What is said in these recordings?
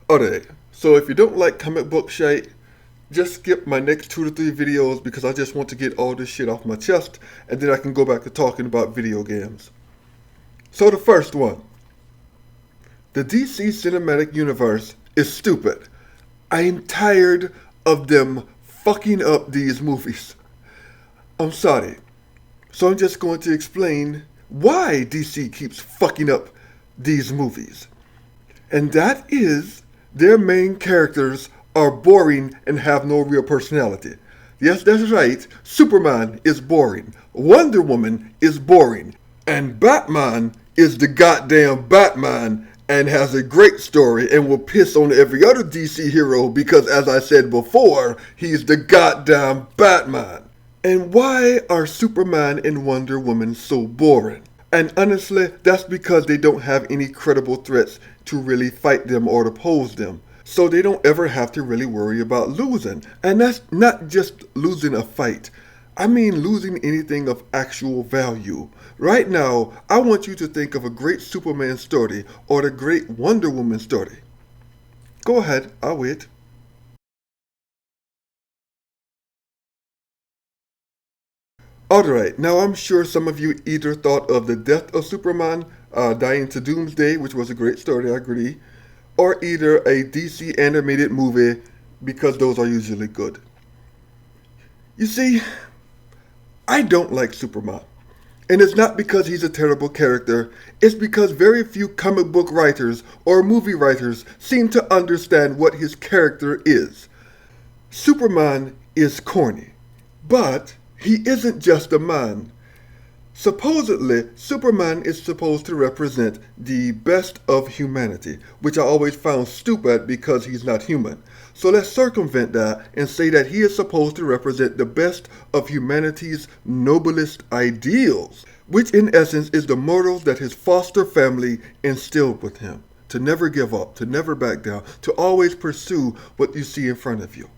Alright, so if you don't like comic book shite, just skip my next 2 to 3 videos because I just want to get all this shit off my chest and then I can go back to talking about video games. So the first one. The DC Cinematic Universe is stupid. I am tired of them fucking up these movies. I'm sorry. So I'm just going to explain why DC keeps fucking up these movies. And that is their main characters are boring and have no real personality. Yes, that's right. Superman is boring. Wonder Woman is boring. And Batman is the goddamn Batman and has a great story and will piss on every other DC hero because, as I said before, he's the goddamn Batman. And why are Superman and Wonder Woman so boring? And honestly, that's because they don't have any credible threats to really fight them or to pose them. So they don't ever have to really worry about losing. And that's not just losing a fight. I mean losing anything of actual value. Right now, I want you to think of a great Superman story or the great Wonder Woman story. Go ahead, I'll wait. Alright, now I'm sure some of you either thought of the death of Superman, dying to Doomsday, which was a great story, I agree, or either a DC animated movie, because those are usually good. You see, I don't like Superman. And it's not because he's a terrible character, it's because very few comic book writers or movie writers seem to understand what his character is. Superman is corny, but he isn't just a man. Supposedly, Superman is supposed to represent the best of humanity, which I always found stupid because he's not human. So let's circumvent that and say that he is supposed to represent the best of humanity's noblest ideals, which in essence is the morals that his foster family instilled with him. To never give up, to never back down, to always pursue what you see in front of you.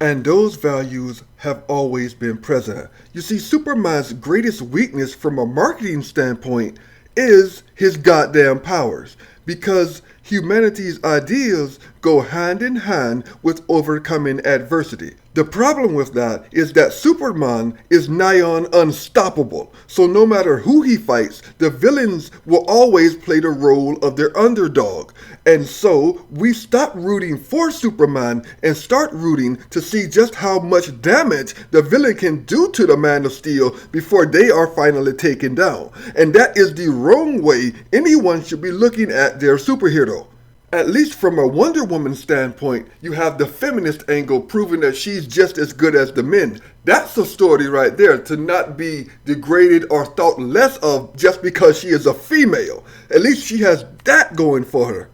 And those values have always been present. You see, Superman's greatest weakness from a marketing standpoint is his goddamn powers. Because humanity's ideals go hand in hand with overcoming adversity. The problem with that is that Superman is nigh on unstoppable. So no matter who he fights, the villains will always play the role of their underdog. And so we stop rooting for Superman and start rooting to see just how much damage the villain can do to the Man of Steel before they are finally taken down. And that is the wrong way anyone should be looking at their superhero. At least from a Wonder Woman standpoint, you have the feminist angle proving that she's just as good as the men. That's a story right there, to not be degraded or thought less of just because she is a female. At least she has that going for her.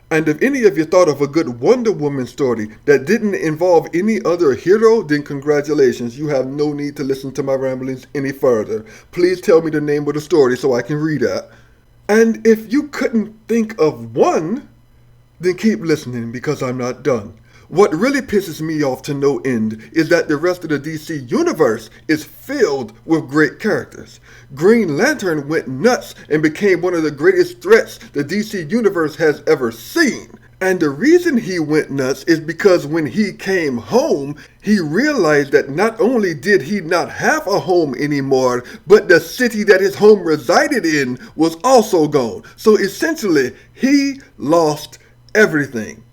And if any of you thought of a good Wonder Woman story that didn't involve any other hero, then congratulations, you have no need to listen to my ramblings any further. Please tell me the name of the story so I can read that. And if you couldn't think of one, then keep listening because I'm not done. What really pisses me off to no end is that the rest of the DC universe is filled with great characters. Green Lantern went nuts and became one of the greatest threats the DC universe has ever seen. And the reason he went nuts is because when he came home, he realized that not only did he not have a home anymore, but the city that his home resided in was also gone. So essentially, he lost everything.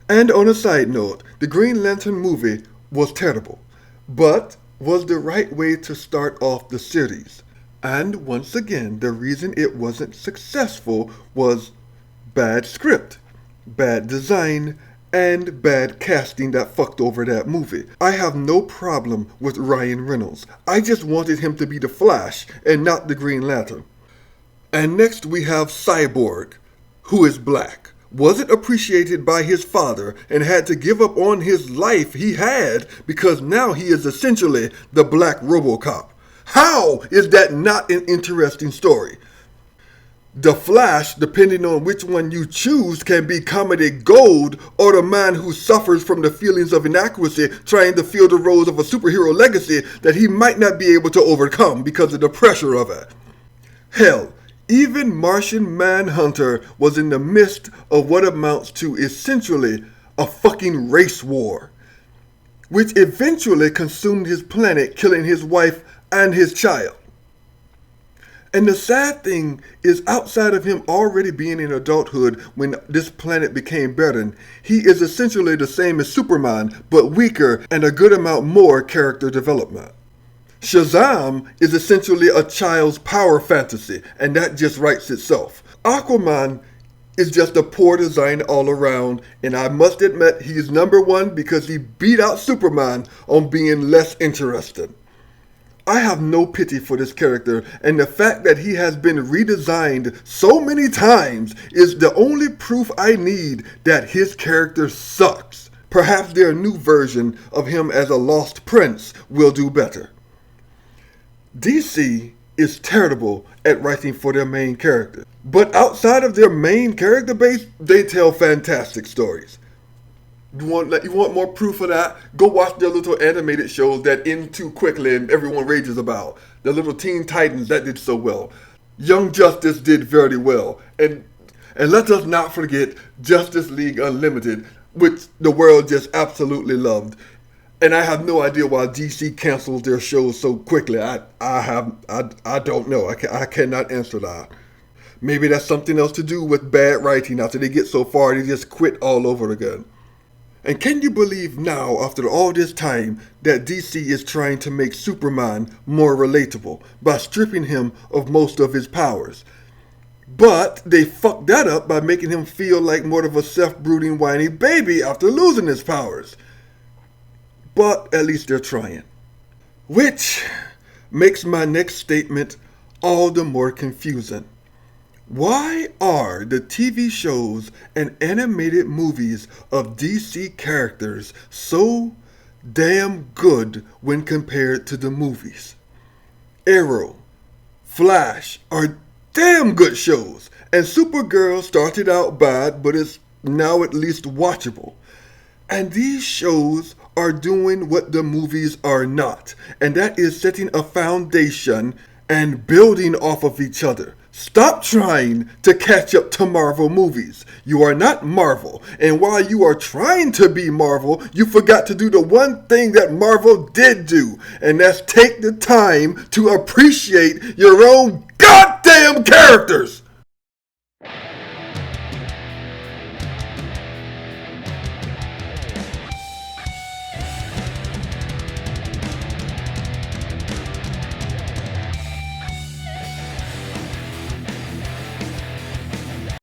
And on a side note, the Green Lantern movie was terrible, but was the right way to start off the series. And once again, the reason it wasn't successful was bad script, bad design, and bad casting that fucked over that movie. I have no problem with Ryan Reynolds. I just wanted him to be the Flash and not the Green Lantern. And next we have Cyborg, who is black, wasn't appreciated by his father, and had to give up on his life he had because now he is essentially the Black RoboCop. How is that not an interesting story? The Flash, depending on which one you choose, can be comedic gold, or the man who suffers from the feelings of inadequacy trying to fill the roles of a superhero legacy that he might not be able to overcome because of the pressure of it. Hell, Even Martian Manhunter was in the midst of what amounts to essentially a fucking race war, which eventually consumed his planet, killing his wife and his child. And the sad thing is, outside of him already being in adulthood when this planet became burdened, he is essentially the same as Superman, but weaker and a good amount more character development. Shazam is essentially a child's power fantasy, and that just writes itself. Aquaman is just a poor design all around, and I must admit he's number one because he beat out Superman on being less interesting. I have no pity for this character, and the fact that he has been redesigned so many times is the only proof I need that his character sucks. Perhaps their new version of him as a lost prince will do better. DC is terrible at writing for their main character, but outside of their main character base, they tell fantastic stories. You want more proof of that? Go watch their little animated shows that end too quickly and everyone rages about. The little Teen Titans, that did so well. Young Justice did very well. And let us not forget Justice League Unlimited, which the world just absolutely loved. And I have no idea why DC cancels their shows so quickly. I don't know. I cannot answer that. Maybe that's something else to do with bad writing. After they get so far, they just quit all over again. And can you believe now, after all this time, that DC is trying to make Superman more relatable by stripping him of most of his powers? But they fucked that up by making him feel like more of a self-brooding, whiny baby after losing his powers. But at least they're trying. Which makes my next statement all the more confusing. Why are the TV shows and animated movies of DC characters so damn good when compared to the movies? Arrow, Flash are damn good shows, and Supergirl started out bad but is now at least watchable. And these shows are doing what the movies are not, and that is setting a foundation and building off of each other. Stop trying to catch up to Marvel movies. You are not Marvel, and while you are trying to be Marvel, you forgot to do the one thing that Marvel did do, and that's take the time to appreciate your own goddamn characters.